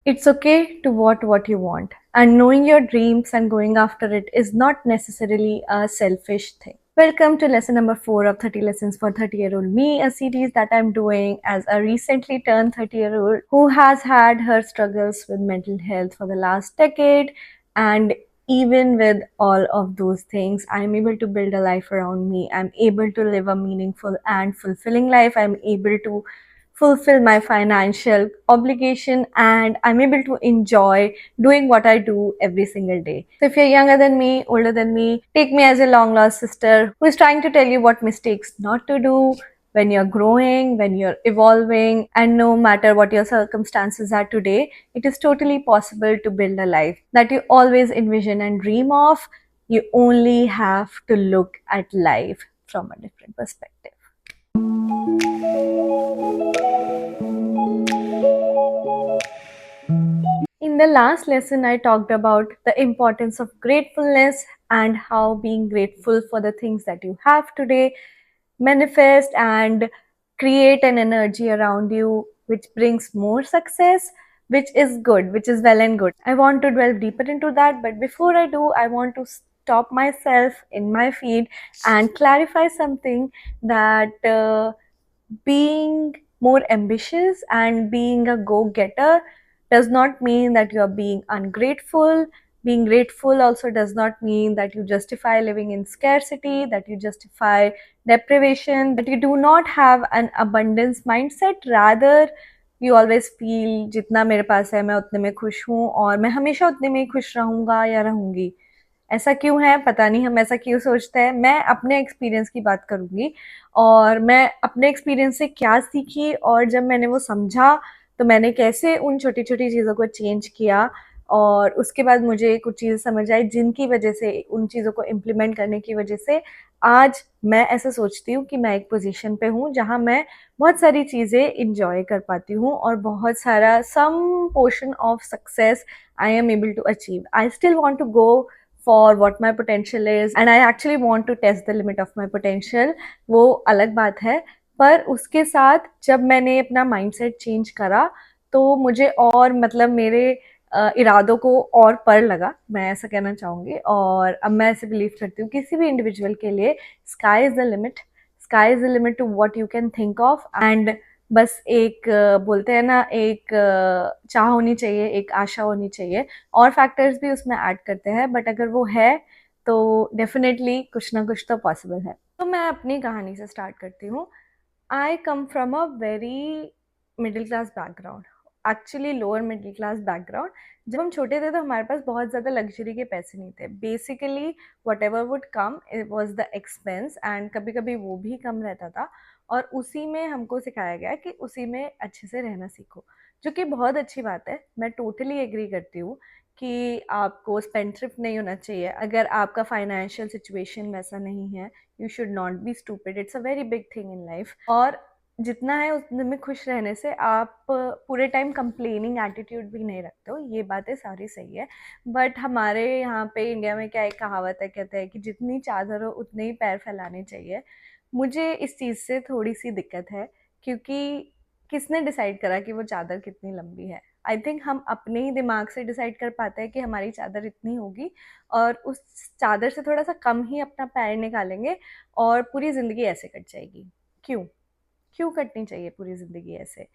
It's okay to want what you want, and knowing your dreams and going after it is not necessarily a selfish thing. Welcome to lesson number 4 of 30 Lessons for 30-Year-Old Me, a series that I'm doing as a recently turned 30-year-old who has had her struggles with mental health for the last decade. And even with all of those things, I'm able to build a life around me. I'm able to live a meaningful and fulfilling life. I'm able to fulfill my financial obligation, and I'm able to enjoy doing what I do every single day. So if you're younger than me, older than me, take me as a long lost sister who is trying to tell you what mistakes not to do when you're growing, when you're evolving, and no matter what your circumstances are today, it is totally possible to build a life that you always envision and dream of. You only have to look at life from a different perspective. In the last lesson, I talked about the importance of gratefulness and how being grateful for the things that you have today manifest and create an energy around you which brings more success, which is good, which is well and good. I want to delve deeper into that, but before I do, I want to stop myself in my feed and clarify something that being more ambitious and being a go-getter does not mean that you are being ungrateful. Being grateful also does not mean that you justify living in scarcity, that you justify deprivation, that you do not have an abundance mindset. Rather, you always feel जितना मेरे पास है मैं उतने में खुश हूँ और मैं हमेशा उतने में ही खुश रहूँगा या रहूँगी। ऐसा क्यों है पता नहीं, हम ऐसा क्यों सोचते हैं। मैं अपने एक्सपीरियंस की बात करूँगी और मैं अपने एक्सपीरियंस से क्या सीखी और जब मैंने वो समझा तो मैंने कैसे उन छोटी-छोटी चीज़ों को चेंज किया और उसके बाद मुझे कुछ चीज़ें समझ आई जिनकी वजह से उन चीज़ों को इम्प्लीमेंट करने की वजह से आज मैं ऐसा सोचती हूँ कि मैं एक पोज़ीशन पे हूँ जहाँ मैं बहुत सारी चीज़ें एन्जॉय कर पाती हूँ और बहुत सारा some portion of success I am able to achieve. I still want to go for what my potential is and I actually want to test the limit of my potential, वो अलग बात है। पर उसके साथ जब मैंने अपना माइंडसेट चेंज करा तो मुझे और मतलब मेरे इरादों को और पर लगा, मैं ऐसा कहना चाहूँगी। और अब मैं ऐसे बिलीव करती हूँ किसी भी इंडिविजुअल के लिए sky is the limit, sky is the limit to what you can think of. And बस एक बोलते हैं ना, एक चाह होनी चाहिए, एक आशा होनी चाहिए और फैक्टर्स भी उसमें ऐड करते हैं, बट अगर वो है तो डेफिनेटली कुछ ना कुछ तो पॉसिबल है। तो मैं अपनी कहानी से स्टार्ट करती हूँ। I come from a very middle class background, actually lower middle class background. जब हम छोटे थे तो हमारे पास बहुत ज़्यादा लग्जरी के पैसे नहीं थे। Basically what ever would come it was the expense and कभी कभी वो भी कम रहता था और उसी में हमको सिखाया गया कि उसी में अच्छे से रहना सीखो, जो कि बहुत अच्छी बात है। मैं टोटली एग्री करती हूँ कि आपको स्पेंडथ्रिफ्ट नहीं होना चाहिए अगर आपका फाइनेंशियल सिचुएशन वैसा नहीं है। You should not be stupid, it's a very big thing in life. और जितना है उतने में खुश रहने से आप पूरे टाइम कंप्लेनिंग एटीट्यूड भी नहीं रखते हो, ये बातें सारी सही है। बट हमारे यहाँ पे इंडिया में क्या एक कहावत है, कहते हैं कि जितनी चादर हो उतने ही पैर फैलाने चाहिए। मुझे इस चीज़ से थोड़ी सी दिक्कत है क्योंकि किसने डिसाइड करा कि वो चादर कितनी लंबी है। आई थिंक हम अपने ही दिमाग से डिसाइड कर पाते हैं कि हमारी चादर इतनी होगी और उस चादर से थोड़ा सा कम ही अपना पैर निकालेंगे और पूरी ज़िंदगी ऐसे कट जाएगी। क्यों क्यों कटनी चाहिए पूरी ज़िंदगी ऐसे?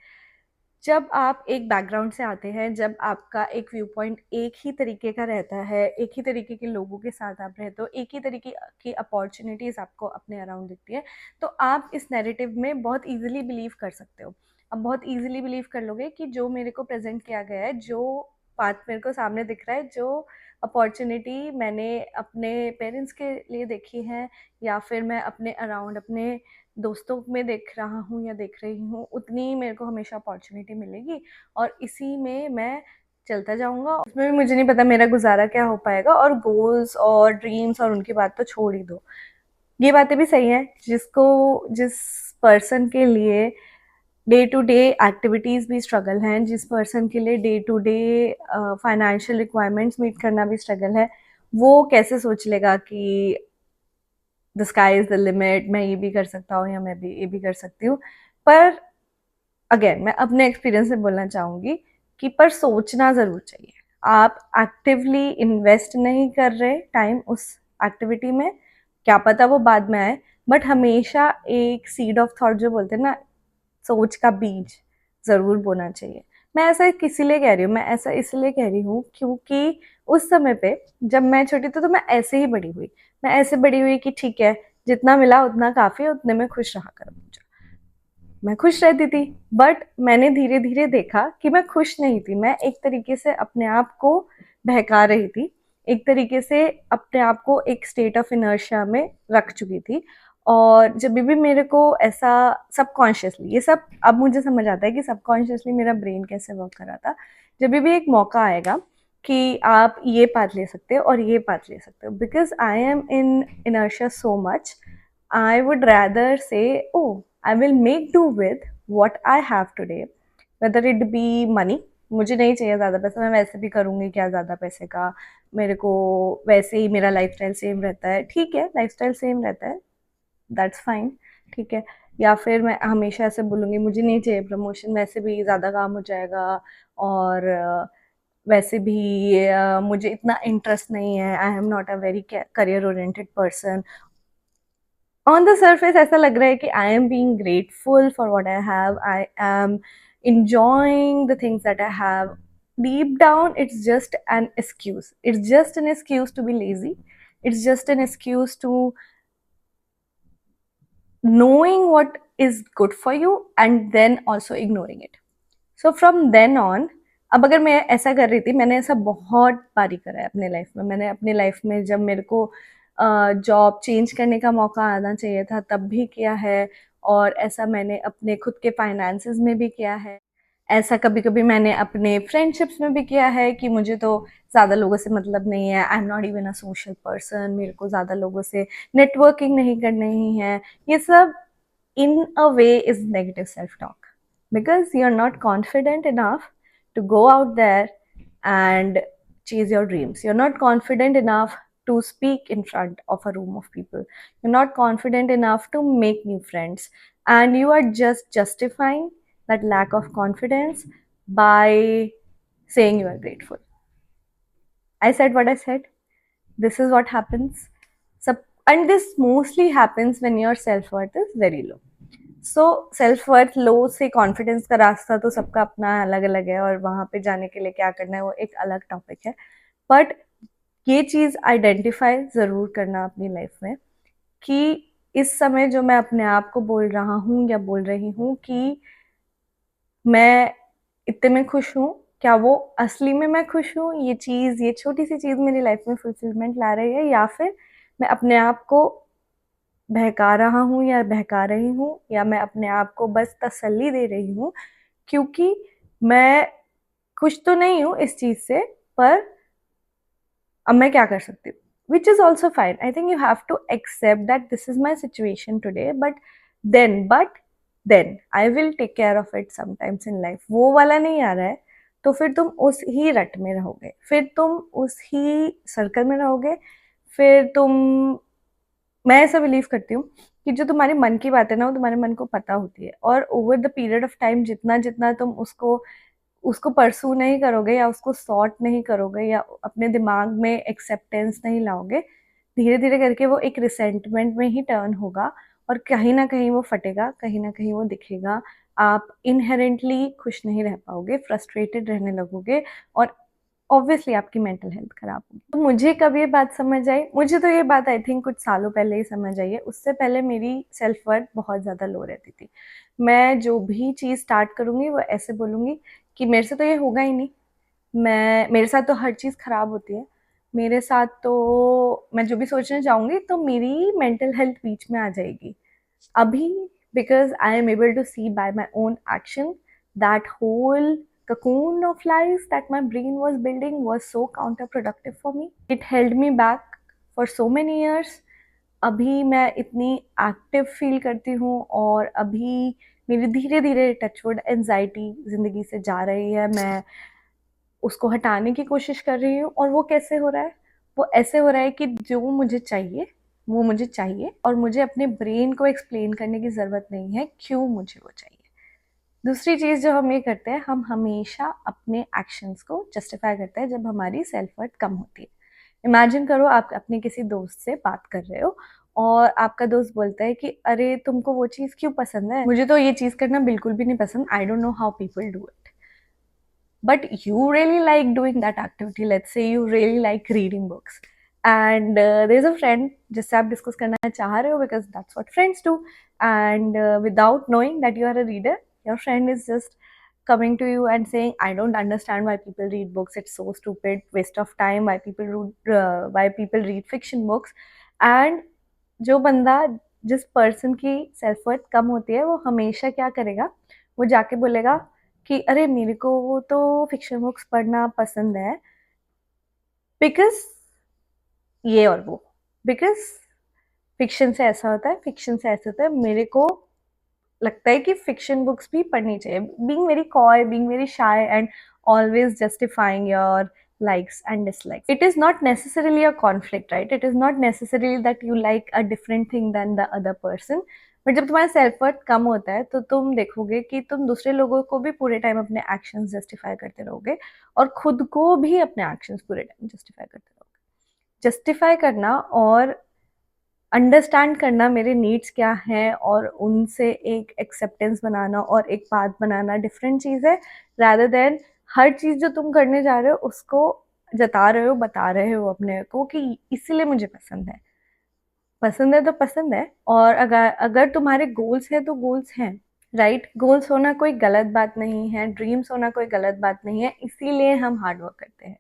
जब आप एक बैकग्राउंड से आते हैं, जब आपका एक व्यू पॉइंट एक ही तरीके का रहता है, एक ही तरीके के लोगों के साथ आप रहते हो, एक ही तरीके की अपॉर्चुनिटीज़ आपको अपने अराउंड दिखती है, तो आप इस नैरेटिव में बहुत ईज़िली बिलीव कर सकते हो। आप बहुत ईज़िली बिलीव कर लोगे कि जो मेरे को प्रेज़ेंट किया गया है, जो पाथ मेरे को सामने दिख रहा है, जो अपॉर्चुनिटी मैंने अपने पेरेंट्स के लिए देखी है या फिर मैं अपने अराउंड अपने दोस्तों में देख रहा हूँ या देख रही हूँ, उतनी ही मेरे को हमेशा अपॉर्चुनिटी मिलेगी और इसी में मैं चलता जाऊँगा। उसमें भी मुझे नहीं पता मेरा गुज़ारा क्या हो पाएगा और गोल्स और ड्रीम्स और उनकी बात तो छोड़ ही दो। ये बातें भी सही हैं, जिस पर्सन के लिए डे टू डे एक्टिविटीज़ भी स्ट्रगल हैं, जिस पर्सन के लिए day to day financial requirements meet करना भी स्ट्रगल है, वो कैसे सोच लेगा कि the sky is the limit, मैं ये भी कर सकता हूँ या मैं भी ये भी कर सकती हूँ। पर अगेन मैं अपने एक्सपीरियंस से बोलना चाहूँगी कि पर सोचना ज़रूर चाहिए। आप एक्टिवली इन्वेस्ट नहीं कर रहे टाइम उस एक्टिविटी में, क्या पता वो बाद में आए, बट हमेशा एक सीड ऑफ थॉट जो बोलते हैं ना, सोच का बीज ज़रूर बोना चाहिए। मैं ऐसा किस लिए कह रही हूँ, मैं ऐसा इसलिए कह रही हूँ क्योंकि उस समय पे जब मैं छोटी थी तो मैं ऐसे ही बड़ी हुई। मैं ऐसे बड़ी हुई कि ठीक है, जितना मिला उतना काफ़ी है, उतने में खुश रहा करो। मैं खुश रहती थी, बट मैंने धीरे धीरे देखा कि मैं खुश नहीं थी। मैं एक तरीके से अपने आप को बहका रही थी, एक तरीके से अपने आप को एक स्टेट ऑफ इनर्शिया में रख चुकी थी। और जब भी मेरे को ऐसा सबकॉन्शियसली, ये सब अब मुझे समझ आता है कि सबकॉन्शियसली मेरा ब्रेन कैसे वर्क कर रहा था, जब भी एक मौका आएगा कि आप ये पाथ ले सकते हो और ये पाथ ले सकते हो, because I am in inertia so much, I would rather say, oh, I will make do with what I have today, whether it be money. मुझे नहीं चाहिए ज़्यादा पैसा, मैं वैसे भी करूँगी क्या ज़्यादा पैसे का, मेरे को वैसे ही मेरा लाइफस्टाइल सेम रहता है, ठीक है, लाइफस्टाइल सेम रहता है, दैट्स फाइन, ठीक है। या फिर मैं हमेशा ऐसे बोलूँगी मुझे नहीं चाहिए प्रमोशन, वैसे भी ज़्यादा काम हो जाएगा, और वैसे भी मुझे इतना इंटरेस्ट नहीं है, I am not a very career oriented person. On the surface ऐसा लग रहा है कि I am being grateful for what I have, I am enjoying the things that I have. Deep down, it's just an excuse. It's just an excuse to be lazy. It's just an excuse to knowing what is good for you and then also ignoring it. So from then on, अब अगर मैं ऐसा कर रही थी, मैंने ऐसा बहुत बारी करा है अपने लाइफ में। मैंने अपने लाइफ में जब मेरे को जॉब चेंज करने का मौका आना चाहिए था तब भी किया है, और ऐसा मैंने अपने खुद के फाइनेंसेस में भी किया है। ऐसा कभी कभी मैंने अपने फ्रेंडशिप्स में भी किया है कि मुझे तो ज़्यादा लोगों से मतलब नहीं है, I am not even a social person, मेरे को ज़्यादा लोगों से नेटवर्किंग नहीं करनी ही है। ये सब in a way is negative self-talk, because you're not confident enough to go out there and chase your dreams. You're not confident enough to speak in front of a room of people. You're not confident enough to make new friends, and you are just justifying that lack of confidence by saying you are grateful. I said what I said. This is what happens. And this mostly happens when your self-worth is very low. So self worth low से confidence का रास्ता तो सबका अपना अलग अलग है, और वहाँ पे जाने के लिए क्या करना है वो एक अलग टॉपिक है। बट ये चीज़ आइडेंटिफाई ज़रूर करना अपनी लाइफ में कि इस समय जो मैं अपने आप को बोल रहा हूँ या बोल रही हूँ कि मैं इतने में खुश हूँ, क्या वो असली में मैं खुश हूँ? ये चीज़, ये छोटी सी चीज़ मेरी लाइफ में फुलफिलमेंट ला रही है, या फिर मैं अपने आप को बहका रहा हूँ या बहका रही हूँ, या मैं अपने आप को बस तसल्ली दे रही हूँ क्योंकि मैं खुश तो नहीं हूँ इस चीज़ से, पर अब मैं क्या कर सकती हूँ, which is also fine. I think you have to accept that this is my situation today, but then I will take care of it sometimes in life. वो वाला नहीं आ रहा है तो फिर तुम उस ही रट में रहोगे, फिर तुम उस ही सर्कल में रहोगे, फिर तुम, मैं ऐसा बिलीव करती हूँ कि जो तुम्हारे मन की बात है ना वो तुम्हारे मन को पता होती है, और over the period of time जितना जितना तुम उसको उसको परसू नहीं करोगे या उसको सॉर्ट नहीं करोगे या अपने दिमाग में एक्सेप्टेंस नहीं लाओगे, धीरे धीरे करके वो एक रिसेंटमेंट में ही टर्न होगा, और कहीं ना कहीं वो फटेगा, कहीं ना कहीं वो दिखेगा। आप इनहेरेंटली खुश नहीं रह पाओगे, फ्रस्ट्रेटेड रहने लगोगे, और ऑब्वियसली आपकी मेंटल हेल्थ खराब होगी। तो मुझे कब ये बात समझ आई, मुझे तो ये बात आई थिंक कुछ सालों पहले ही समझ आई है। उससे पहले मेरी सेल्फ वर्थ बहुत ज़्यादा लो रहती थी। मैं जो भी चीज़ स्टार्ट करूँगी वो ऐसे बोलूँगी कि मेरे से तो ये होगा ही नहीं, मेरे साथ तो हर चीज़ खराब होती है, मेरे साथ तो मैं जो भी सोचना चाहूँगी तो मेरी मेंटल हेल्थ बीच में आ जाएगी। अभी, because I am able to see by my own action that whole cocoon of lies that my brain was building was so counterproductive for me. It held me back for so many years. अभी मैं इतनी active feel करती हूँ, और अभी मेरी धीरे धीरे टचवुड एंजाइटी ज़िंदगी से जा रही है। मैं उसको हटाने की कोशिश कर रही हूँ, और वो कैसे हो रहा है? वो ऐसे हो रहा है कि जो मुझे चाहिए वो मुझे चाहिए, और मुझे अपने ब्रेन को एक्सप्लेन करने की ज़रूरत नहीं है क्यों मुझे वो चाहिए। दूसरी चीज़ जो हम ये करते हैं, हम हमेशा अपने एक्शंस को जस्टिफाई करते हैं जब हमारी सेल्फ वर्थ कम होती है। इमेजिन करो आप अपने किसी दोस्त से बात कर रहे हो और आपका दोस्त बोलता है कि अरे तुमको वो चीज़ क्यों पसंद है, मुझे तो ये चीज़ करना बिल्कुल भी नहीं पसंद, I don't know how people do it, but you really like doing that activity. Let's say you really like reading books, and there's a friend जिससे आप डिस्कस करना चाह रहे हो, because that's what friends do, and without knowing that you are a reader, your friend is just coming to you and saying, I don't understand why people read books, it's so stupid, waste of time, why people read fiction books. And जो बंदा, जिस person की self worth कम होती है, वो हमेशा क्या करेगा, वो जाके बोलेगा कि अरे मेरे को वो तो फिक्शन बुक्स पढ़ना पसंद है बिकॉज ये और वो, बिकॉज फिक्शन से ऐसा होता है, फिक्शन से ऐसा होता है, मेरे को लगता है कि फिक्शन बुक्स भी पढ़नी चाहिए, being very coy, being very shy and always justifying your likes and dislikes. It is not necessarily a conflict, right? It is not necessarily that you like a different thing than the other person. But जब तुम्हारा self worth कम होता है तो तुम देखोगे कि तुम दूसरे लोगों को भी पूरे टाइम अपने एक्शंस जस्टिफाई करते रहोगे और खुद को भी अपने एक्शंस पूरे टाइम जस्टिफाई करते रहोगे। जस्टिफाई करना और अंडरस्टैंड करना मेरे नीड्स क्या हैं और उनसे एक एक्सेप्टेंस बनाना और एक पाथ बनाना डिफरेंट चीज़ है, रादर देन हर चीज़ जो तुम करने जा रहे हो उसको जता रहे हो, बता रहे हो अपने को कि इसीलिए मुझे पसंद है। पसंद है तो पसंद है, और अगर अगर तुम्हारे गोल्स हैं तो गोल्स हैं, राइट? गोल्स होना कोई गलत बात नहीं है, ड्रीम्स होना कोई गलत बात नहीं है, इसीलिए हम हार्ड वर्क करते हैं।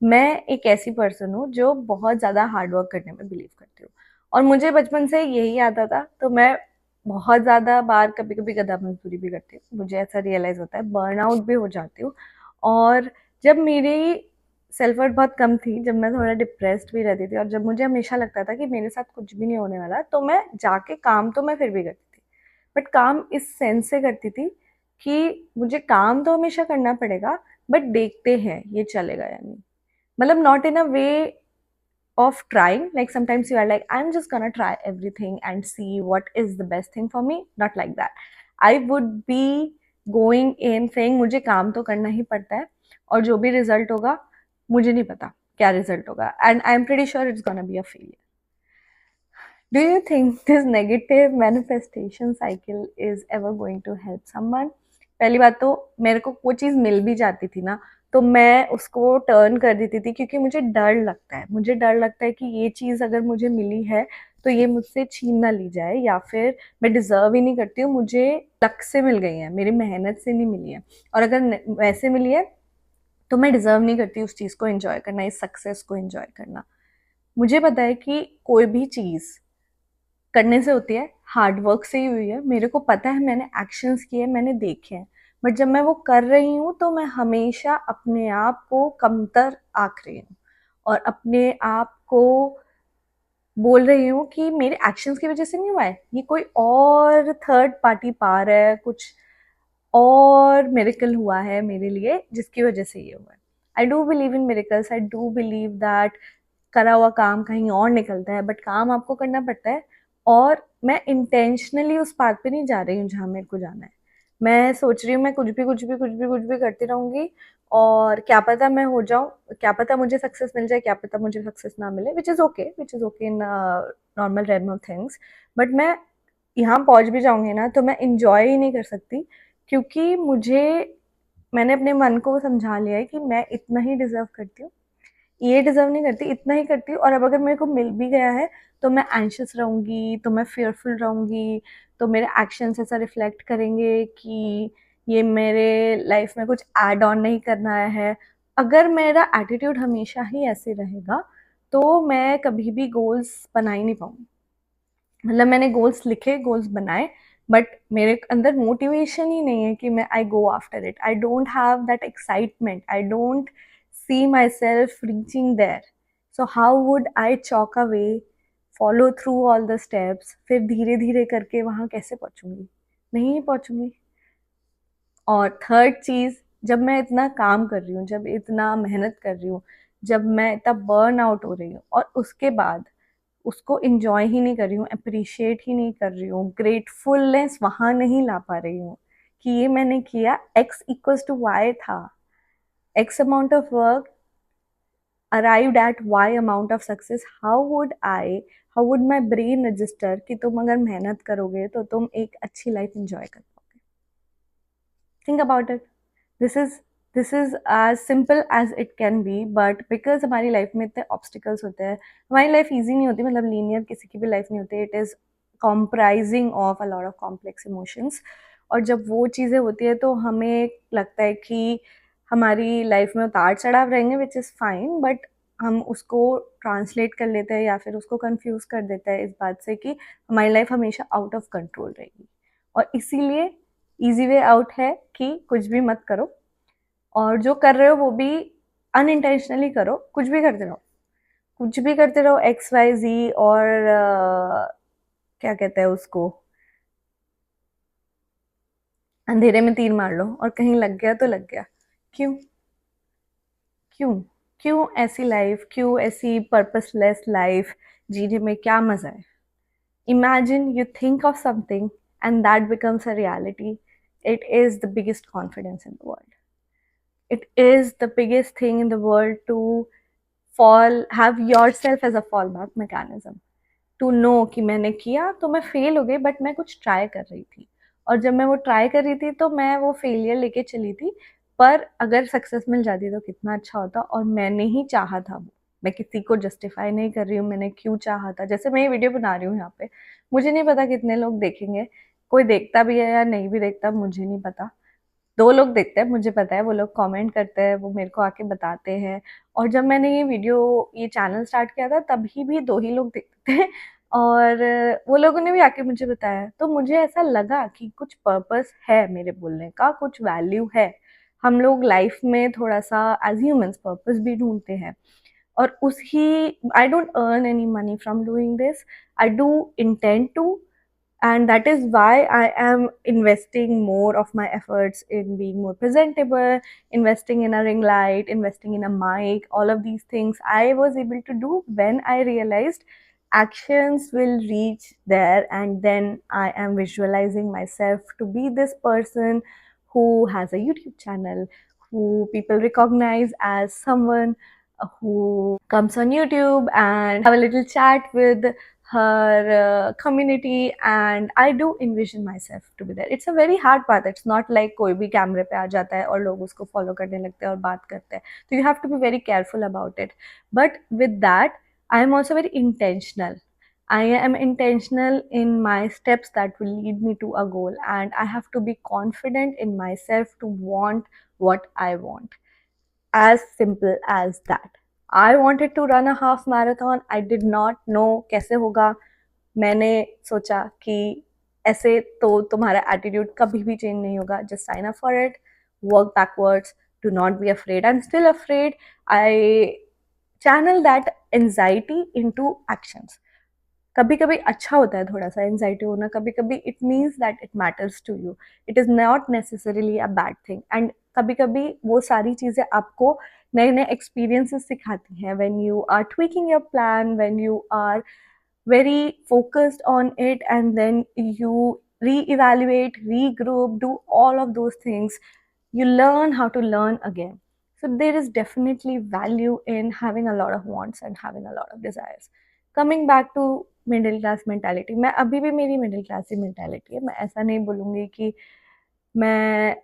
मैं एक ऐसी पर्सन हूँ जो बहुत ज़्यादा हार्ड वर्क करने में बिलीव करती हूँ, और मुझे बचपन से यही आता था, तो मैं बहुत ज़्यादा बार कभी कभी गधा मजदूरी भी करती हूँ, मुझे ऐसा रियलाइज़ होता है, बर्न आउट भी हो जाती हूँ। और जब मेरी सेल्फ वर्थ बहुत कम थी, जब मैं थोड़ा डिप्रेस्ड भी रहती थी और जब मुझे हमेशा लगता था कि मेरे साथ कुछ भी नहीं होने वाला, तो मैं जाके काम तो मैं फिर भी करती थी, बट काम इस सेंस से करती थी कि मुझे काम तो हमेशा करना पड़ेगा, बट देखते हैं ये चलेगा या नहीं, मतलब not in a way of trying, like sometimes you are like, I'm just gonna try everything and see what is the best thing for me, not like that. I would be going in saying मुझे काम तो करना ही पड़ता है और जो भी result होगा मुझे नहीं पता क्या रिजल्ट होगा, and I'm pretty sure it's gonna be a failure. Do you think this negative manifestation cycle is ever going to help someone? पहली बात तो मेरे को वो चीज़ मिल भी जाती थी ना, तो मैं उसको टर्न कर देती थी क्योंकि मुझे डर लगता है, मुझे डर लगता है कि ये चीज़ अगर मुझे मिली है तो ये मुझसे छीन ना ली जाए, या फिर मैं डिज़र्व ही नहीं करती हूँ, मुझे लक से मिल गई है, मेरी मेहनत से नहीं मिली है, और अगर वैसे मिली है तो मैं डिज़र्व नहीं करती उस चीज़ को एंजॉय करना, इस सक्सेस को एंजॉय करना। मुझे पता है कि कोई भी चीज़ करने से होती है, हार्ड वर्क से ही हुई है, मेरे को पता है, मैंने एक्शंस किए, मैंने देखे हैं, बट जब मैं वो कर रही हूँ तो मैं हमेशा अपने आप को कमतर आंक रही हूँ और अपने आप को बोल रही हूँ कि मेरे एक्शंस की वजह से नहीं हुआ है, ये कोई और थर्ड पार्टी पार है, कुछ और मिरेकल हुआ है मेरे लिए जिसकी वजह से ये हुआ है। I do believe in miracles, I do believe that करा हुआ काम कहीं और निकलता है, बट काम आपको करना पड़ता है, और मैं इंटेंशनली उस पाथ पे नहीं जा रही हूँ जहाँ मेरे को जाना है। मैं सोच रही हूँ मैं कुछ भी करती रहूँगी और क्या पता मैं हो जाऊँ, क्या पता मुझे सक्सेस मिल जाए, क्या पता मुझे सक्सेस ना मिले, which is okay in normal realm of things, but मैं यहाँ पहुँच भी जाऊँगी ना तो मैं इंजॉय ही नहीं कर सकती, क्योंकि मैंने अपने मन को समझा लिया है कि मैं इतना ही डिज़र्व करती हूँ, ये डिज़र्व नहीं करती, इतना ही करती हूँ, और अब अगर मेरे को मिल भी गया है तो मैं एंशियस रहूँगी, तो मैं फियरफुल रहूँगी, तो मेरे एक्शंस ऐसा रिफ्लेक्ट करेंगे कि ये मेरे लाइफ में कुछ ऐड ऑन नहीं करना है। अगर मेरा एटीट्यूड हमेशा ही ऐसे रहेगा तो मैं कभी भी गोल्स बना ही नहीं पाऊँगी। मतलब मैंने गोल्स लिखे, गोल्स बनाए, बट मेरे अंदर मोटिवेशन ही नहीं है कि मैं I go after it, I don't have that excitement, I don't see myself reaching there, so how would I chalk away, follow through all the steps, फिर धीरे धीरे करके वहाँ कैसे पहुँचूंगी? नहीं पहुँचूंगी। और थर्ड चीज़, जब मैं इतना काम कर रही हूँ, जब इतना मेहनत कर रही हूँ, जब मैं इतना बर्न आउट हो रही हूँ और उसके बाद उसको इंजॉय ही नहीं कर रही हूँ, अप्रिशिएट ही नहीं कर रही हूँ, ग्रेटफुलनेस वहाँ नहीं ला पा रही हूँ, कि ये मैंने किया, x इक्वल्स टू y था, x amount of work arrived at y amount of success, how would my brain register कि तुम अगर मेहनत करोगे तो तुम एक अच्छी लाइफ एंजॉय कर पाओगे. Think about it. This is this is as simple as it can be, but because हमारी लाइफ में इतने ऑब्स्टिकल्स होते हैं, हमारी लाइफ ईजी नहीं होती, मतलब लीनियर किसी की भी लाइफ नहीं होती. It is comprising of a lot of complex emotions. और जब वो चीज़ें होती है तो हमें लगता है कि हमारी लाइफ में उतार चढ़ाव रहेंगे, विच इज़ फाइन, बट हम उसको ट्रांसलेट कर लेते हैं या फिर उसको कंफ्यूज कर देते हैं इस बात से कि हमारी लाइफ हमेशा आउट ऑफ कंट्रोल रहेगी. और इसीलिए इजी वे आउट है कि कुछ भी मत करो, और जो कर रहे हो वो भी अनइंटेंशनली करो. कुछ भी करते रहो, कुछ भी करते रहो, एक्स वाई जी, और क्या कहते हैं उसको, अंधेरे में तीर मार लो और कहीं लग गया तो लग गया. क्यों? क्यों? क्यों ऐसी लाइफ, क्यों ऐसी पर्पसलेस लाइफ जीने में क्या मजा है? Imagine you think of something and that becomes a reality. It is the biggest confidence in the world. It is the biggest thing in the world to have yourself as a fallback mechanism. To know कि मैंने किया तो मैं fail हो गई, but मैं कुछ try कर रही थी, और जब मैं वो ट्राई कर रही थी तो मैं वो फेलियर लेके चली थी. पर अगर सक्सेस मिल जाती तो कितना अच्छा होता. और मैंने ही चाहा था वो. मैं किसी को जस्टिफाई नहीं कर रही हूँ, मैंने क्यों चाहा था. जैसे मैं ये वीडियो बना रही हूँ यहाँ पे, मुझे नहीं पता कितने लोग देखेंगे, कोई देखता भी है या नहीं भी देखता मुझे नहीं पता. 2 लोग देखते हैं, मुझे पता है, वो लोग कमेंट करते हैं, वो मेरे को आके बताते हैं. और जब मैंने ये चैनल स्टार्ट किया था तभी भी 2 ही लोग देखते थे, और वो लोगों ने भी आके मुझे बताया. तो मुझे ऐसा लगा कि कुछ पर्पस है मेरे बोलने का, कुछ वैल्यू है. हम लोग लाइफ में थोड़ा-सा एज़ ह्यूमन्स पर्पस भी ढूँढते हैं. और उसकी I don't earn any money from doing this. I do intend to, and that is why I am investing more of my efforts in being more presentable, investing in a ring light, investing in a mic. All of these things I was able to do when I realized actions will reach there, and then I am visualizing myself to be this person who has a YouTube channel, who people recognize as someone who comes on YouTube and have a little chat with her community, and I do envision myself to be there. It's a very hard path. It's not like कोई भी कैमरे पे आ जाता है और लोग उसको follow करने लगते हैं और बात करते हैं. So you have to be very careful about it. But with that, I am also very intentional. I am intentional in my steps that will lead me to a goal, and I have to be confident in myself to want what I want. As simple as that. I wanted to run a half marathon. I did not know कैसे होगा. मैंने सोचा कि ऐसे तो तुम्हारा attitude कभी भी चेंज नहीं होगा. Just sign up for it, work backwards, do not be afraid. I am still afraid. I channel that anxiety into actions. कभी कभी अच्छा होता है थोड़ा सा एंजाइटी होना, कभी कभी it means that it matters to you. It is not necessarily a bad thing. And कभी कभी वो सारी चीज़ें आपको नए नए एक्सपीरियंसेस सिखाती हैं. When you are tweaking your plan, when you are very focused on it, and then you re-evaluate, regroup, do all of those things, you learn how to learn again. So there is definitely value in having a lot of wants and having a lot of desires. Coming back to middle class mentality, मैं अभी भी मेरी middle class ही mentality है. मैं ऐसा नहीं बोलूँगी कि मैं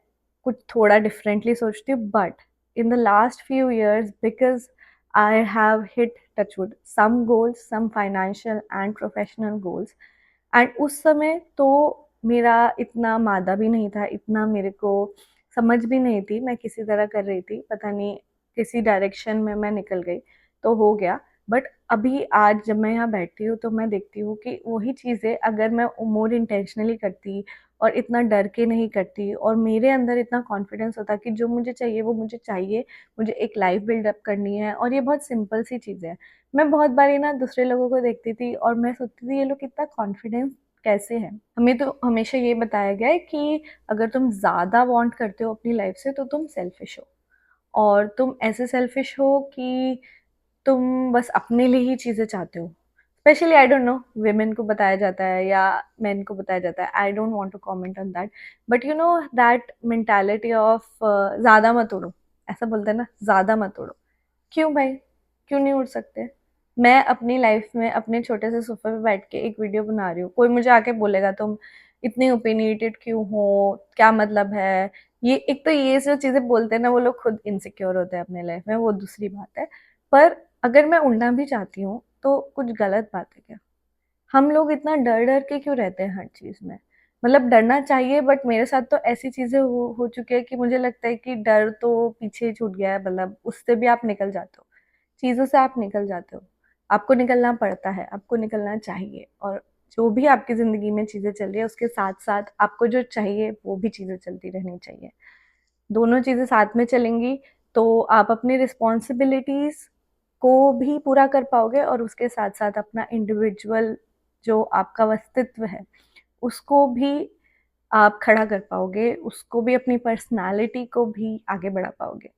कुछ थोड़ा डिफरेंटली सोचती हूँ, but in the last few years, because I have hit touchwood some goals, some financial and professional goals. And उस समय तो मेरा इतना मादा भी नहीं था, इतना मेरे को समझ भी नहीं थी. मैं किसी तरह कर रही थी, पता नहीं किसी डायरेक्शन में मैं निकल गई तो हो गया. बट अभी आज जब मैं यहाँ बैठती हूँ तो मैं देखती हूँ कि वही चीज़ें अगर मैं मोर इंटेंशनली करती और इतना डर के नहीं करती, और मेरे अंदर इतना कॉन्फिडेंस होता कि जो मुझे चाहिए वो मुझे चाहिए, मुझे एक लाइफ बिल्डअप करनी है, और ये बहुत सिंपल सी चीज़ें हैं. मैं बहुत बारी ना दूसरे लोगों को देखती थी और मैं सोचती थी ये लोग कितना कॉन्फिडेंस कैसे हैं. हमें तो हमेशा ये बताया गया है कि अगर तुम ज़्यादा वांट करते हो अपनी लाइफ से तो तुम सेल्फिश हो, और तुम ऐसे सेल्फिश हो कि तुम बस अपने लिए ही चीज़ें चाहते हो. Specially I don't know women को बताया जाता है या men को बताया जाता है, I don't want to comment on that, but you know that mentality of ज़्यादा मत उड़ो, ऐसा बोलते हैं ना, ज़्यादा मत उड़ो। क्यों भाई, क्यों नहीं उड़ सकते? मैं अपनी लाइफ में अपने छोटे से सोफे पे बैठ के एक वीडियो बना रही हूँ, कोई मुझे आके बोलेगा तुम इतनी ओपिनियटेड क्यों हो, क्या मतलब है? ये एक तो ये जो चीज़ें बोलते हैं ना, वो लोग खुद इनसिक्योर होते हैं अपने लाइफ में, वो दूसरी बात है। पर अगर मैं उड़ना भी चाहती हूँ तो कुछ गलत बात है क्या? हम लोग इतना डर-डर के क्यों रहते हैं हर चीज़ में? मतलब डरना चाहिए, बट मेरे साथ तो ऐसी चीज़ें हो चुकी है कि मुझे लगता है कि डर तो पीछे छूट गया है, मतलब उससे भी आप निकल जाते हो। चीज़ों से आप निकल जाते हो। आपको निकलना पड़ता है, आपको निकलना चाहिए, और जो भी आपकी ज़िंदगी में चीज़ें चल रही है उसके साथ-साथ आपको जो चाहिए वो भी चीज़ें चलती रहनी चाहिए। दोनों चीज़ें साथ में चलेंगी तो आप अपनी रिस्पॉन्सिबिलिटीज़ को भी पूरा कर पाओगे और उसके साथ-साथ अपना इंडिविजुअल जो आपका अस्तित्व है, उसको भी आप खड़ा कर पाओगे, उसको भी, अपनी पर्सनैलिटी को भी आगे बढ़ा पाओगे।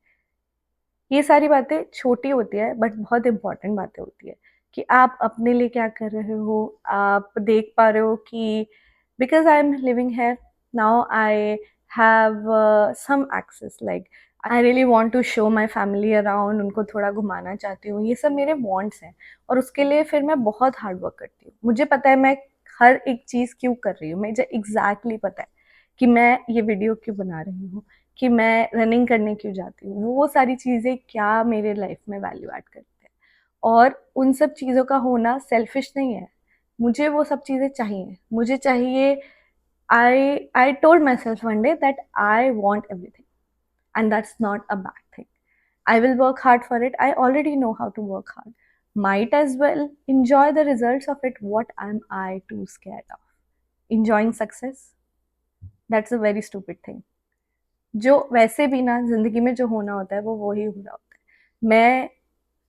ये सारी बातें छोटी होती है बट बहुत इम्पोर्टेंट बातें होती है कि आप अपने लिए क्या कर रहे हो, आप देख पा रहे हो कि because I am living here now, I have some access, like I really want to show my family around, उनको थोड़ा घुमाना चाहती हूँ, ये सब मेरे वांट्स हैं, और उसके लिए फिर मैं बहुत हार्ड वर्क करती हूँ। मुझे पता है मैं हर एक चीज़ क्यों कर रही हूँ, मुझे एग्ज़ैक्टली पता है कि मैं ये वीडियो क्यों बना रही हूँ, कि मैं रनिंग करने क्यों जाती हूँ, वो सारी चीज़ें क्या मेरे लाइफ में वैल्यू ऐड करती हैं, और उन सब चीज़ों का होना सेल्फिश नहीं है। मुझे वो सब चीज़ें चाहिए, मुझे चाहिए। I told my self one day that I want everything and that's not a bad thing. I will work hard for it. I already know how to work hard. Might as well enjoy the results of it. What am I too scared of? Enjoying success? That's a very stupid thing. जो वैसे भी ना ज़िंदगी में जो होना होता है वो ही हो रहा होता है। मैं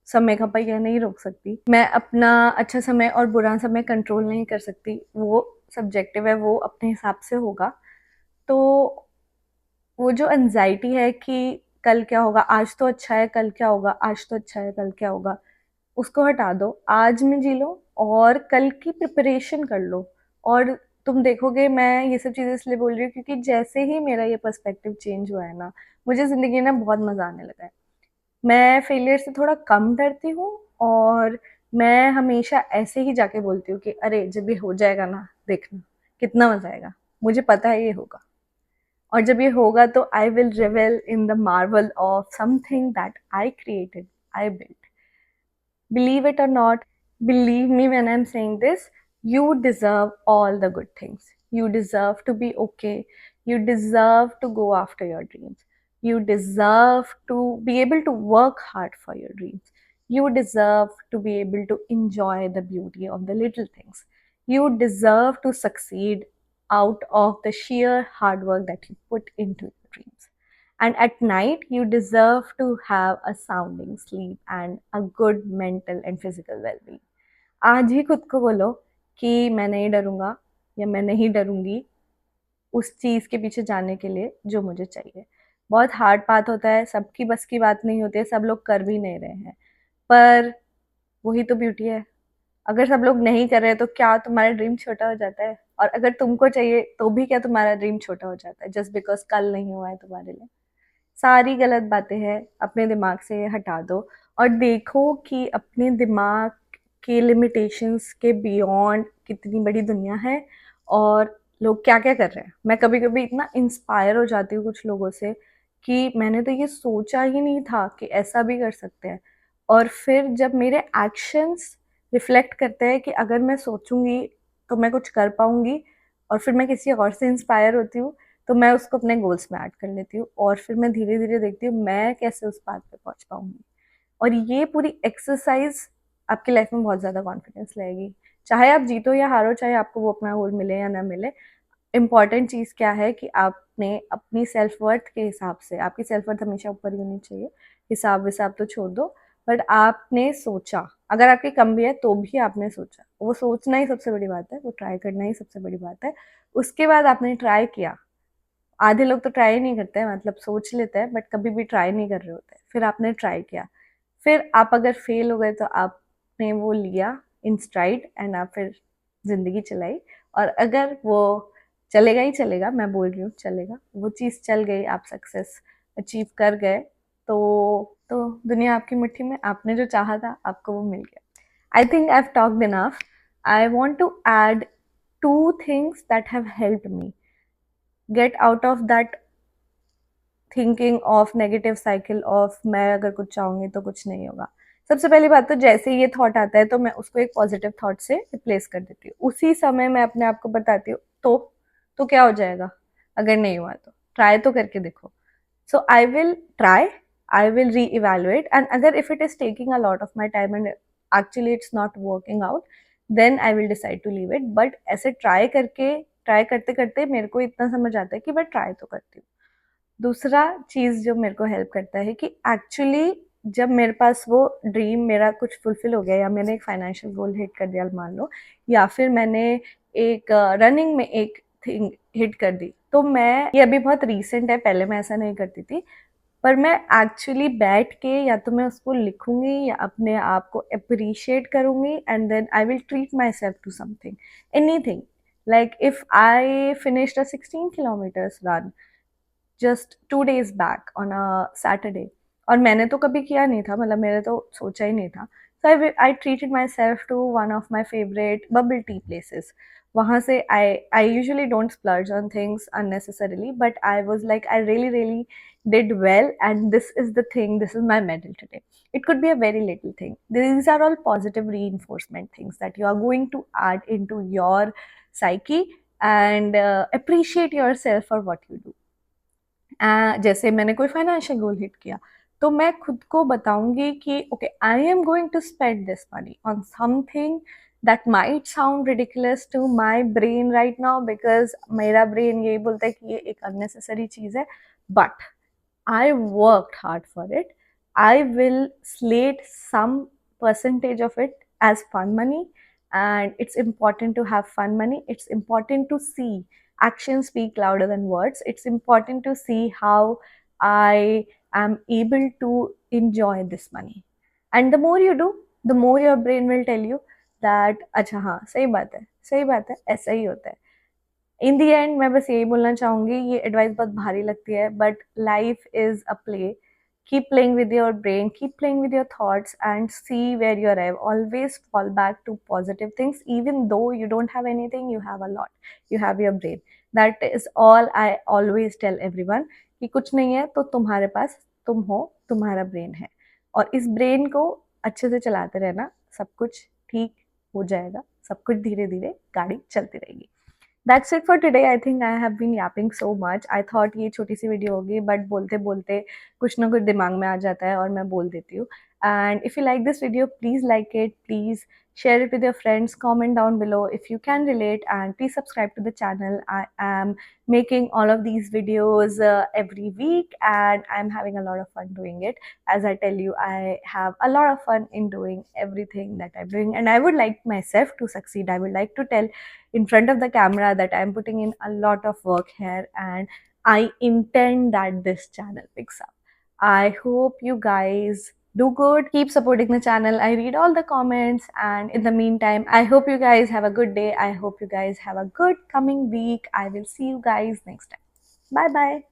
समय का पहिया नहीं रोक सकती। मैं अपना अच्छा समय और बुरा समय कंट्रोल नहीं कर सकती। वो सब्जेक्टिव है, वो अपने हिसाब से होगा। तो वो जो एंग्ज़ायटी है कि कल क्या होगा? आज तो अच्छा है, कल क्या होगा? आज तो अच्छा है, कल क्या होगा? उसको हटा दो, आज में जी लो और कल की प्रिपरेशन कर लो। और तुम देखोगे, मैं ये सब चीज़ें इसलिए बोल रही हूँ क्योंकि जैसे ही मेरा ये पर्सपेक्टिव चेंज हुआ है ना, मुझे ज़िंदगी में बहुत मज़ा आने लगा है। मैं फेलियर से थोड़ा कम डरती हूँ, और मैं हमेशा ऐसे ही जाके बोलती हूँ कि अरे जब ये हो जाएगा ना, देखना कितना मज़ा आएगा। मुझे पता है ये होगा, और जब ये होगा तो I will रिवेल in the Marvel of something that I created, I built. Believe it or not, believe me when I'm saying this, you deserve all the good things. You deserve to be okay. You deserve to go after your dreams. You deserve to be able to work hard for your dreams. You deserve to be able to enjoy the beauty of the little things. You deserve to succeed out of the sheer hard work that you put into your dreams. And at night, you deserve to have a sounding sleep and a good mental and physical well-being. आज ही खुद को बोलो कि मैं नहीं डरूंगा या मैं नहीं डरूंगी उस चीज़ के पीछे जाने के लिए जो मुझे चाहिए। बहुत हार्ड पाथ होता है, सबकी बस की बात नहीं होती है, सब लोग कर भी नहीं रहे हैं, पर वही तो ब्यूटी है। अगर सब लोग नहीं कर रहे तो क्या तुम्हारा ड्रीम छोटा हो जाता है? और अगर तुमको चाहिए तो भी क्या तुम्हारा ड्रीम छोटा हो जाता है जस्ट बिकॉज कल नहीं हुआ है तुम्हारे लिए? सारी गलत बातें हैं, अपने दिमाग से हटा दो और देखो कि अपने दिमाग के लिमिटेशंस के बियॉन्ड कितनी बड़ी दुनिया है और लोग क्या-क्या कर रहे हैं। मैं कभी-कभी इतना इंस्पायर हो जाती हूँ कुछ लोगों से कि मैंने तो ये सोचा ही नहीं था कि ऐसा भी कर सकते हैं। और फिर जब मेरे एक्शंस रिफ्लेक्ट करते हैं कि अगर मैं सोचूँगी तो मैं कुछ कर पाऊँगी, और फिर मैं किसी और से इंस्पायर होती हूँ, तो मैं उसको अपने गोल्स में ऐड कर लेती हूँ और फिर मैं धीरे-धीरे देखती हूँ मैं कैसे उस पाथ पे पहुँच पाऊँगी। और ये पूरी एक्सरसाइज़ आपकी लाइफ में बहुत ज़्यादा कॉन्फिडेंस लाएगी। चाहे आप जीतो या हारो, चाहे आपको वो अपना गोल मिले या ना मिले, इम्पॉर्टेंट चीज़ क्या है कि आपने अपनी सेल्फ वर्थ के हिसाब से, आपकी सेल्फ वर्थ हमेशा ऊपर ही होनी चाहिए, हिसाब-विसाब तो छोड़ दो, बट आपने सोचा, अगर आपकी कम भी है तो भी आपने सोचा। वो सोचना ही सबसे बड़ी बात है, वो ट्राई करना ही सबसे बड़ी बात है। उसके बाद आपने ट्राई किया। आधे लोग तो ट्राई नहीं करते हैं, मतलब सोच लेते हैं बट कभी भी ट्राई नहीं कर रहे होते हैं। फिर आपने ट्राई किया, फिर आप अगर फेल हो गए तो आपने वो लिया, इन स्ट्राइड एंड आप फिर ज़िंदगी चलाई। और अगर वो चलेगा ही चलेगा, मैं बोल रही हूँ चलेगा, वो चीज़ चल गई, आप सक्सेस अचीव कर गए, तो दुनिया आपकी मुट्ठी में, आपने जो चाहा था आपको वो मिल गया। I think I've talked enough. I want to add two things that have helped me get out of that thinking of negative cycle of मैं अगर कुछ चाहूंगी तो कुछ नहीं होगा। सबसे पहली बात तो जैसे ही ये थॉट आता है तो मैं उसको एक पॉजिटिव थॉट से रिप्लेस कर देती हूँ। उसी समय मैं अपने आप को बताती हूँ तो क्या हो जाएगा, अगर नहीं हुआ तो ट्राई तो करके देखो। So I will try, I will re-evaluate, and अगर if it is taking a lot of my time and actually it's not working out, then I will decide to leave it. But ऐसे try करते करते मेरे को इतना समझ आता है कि मैं ट्राई तो करती हूँ। दूसरा चीज़ जो मेरे को हेल्प करता है कि एक्चुअली जब मेरे पास वो ड्रीम मेरा कुछ फुलफिल हो गया, या मैंने एक फाइनेंशियल गोल हिट कर दिया मान लो, या फिर मैंने एक रनिंग में एक थिंग हिट कर दी, तो मैं, ये अभी बहुत रीसेंट है, पहले मैं ऐसा नहीं करती थी, पर मैं एक्चुअली बैठ के या तो मैं उसको लिखूंगी या अपने आप को अप्रिशिएट करूंगी, and then I will treat myself to something, anything. Like if I finished a 16 kilometres run just 2 days back on a Saturday, और मैंने तो कभी किया नहीं था, मतलब मैंने तो सोचा ही नहीं था, so I treated myself to one of my favourite bubble tea places. वहाँ से I usually don't splurge on things unnecessarily, but I was like, I really did well, and this is the thing, this is my medal today. It could be a very little thing. These are all positive reinforcement things that you are going to add into your psyche, and appreciate yourself for what you do. जैसे मैंने कोई financial goal hit किया, तो मैं खुद को बताऊंगी कि okay, I am going to spend this money on something that might sound ridiculous to my brain right now, because मेरा ब्रेन यही बोलता है कि ये एक अननेसेसरी चीज़ है, but I worked hard for it. I will slate some percentage of it as fun money, and it's important to have fun money. It's important to see actions speak louder than words. It's important to see how I am able to enjoy this money. And the more you do, the more your brain will tell you that अच्छा हाँ सही बात है, ऐसा ही होता है। इन दी and मैं बस यही बोलना चाहूंगी, ये एडवाइस बहुत भारी लगती है, but life is a play. Keep playing with your brain, keep playing with your thoughts, and see where you arrive. Always fall back to positive things, even though you don't have anything, you have a lot, you have your brain. That is all I always tell everyone, कि कुछ नहीं है तो तुम्हारे पास तुम हो, तुम्हारा brain है, और इस ब्रेन को अच्छे से चलाते रहना, सब कुछ ठीक हो जाएगा, सब कुछ धीरे धीरे गाड़ी चलती रहेगी। That's it for today. I think I have been yapping so much. I thought ये छोटी सी वीडियो होगी, बट बोलते बोलते कुछ ना कुछ दिमाग में आ जाता है और मैं बोल देती हूँ। And if you like this video, please like it, please share it with your friends, comment down below if you can relate, and please subscribe to the channel. I am making all of these videos every week, and I'm having a lot of fun doing it. As I tell you, I have a lot of fun in doing everything that I'm doing, and I would like myself to succeed. I would like to tell in front of the camera that I'm putting in a lot of work here, and I intend that this channel picks up. I hope you guys do good. Keep supporting the channel. I read all the comments, and in the meantime, I hope you guys have a good day. I hope you guys have a good coming week. I will see you guys next time. Bye bye.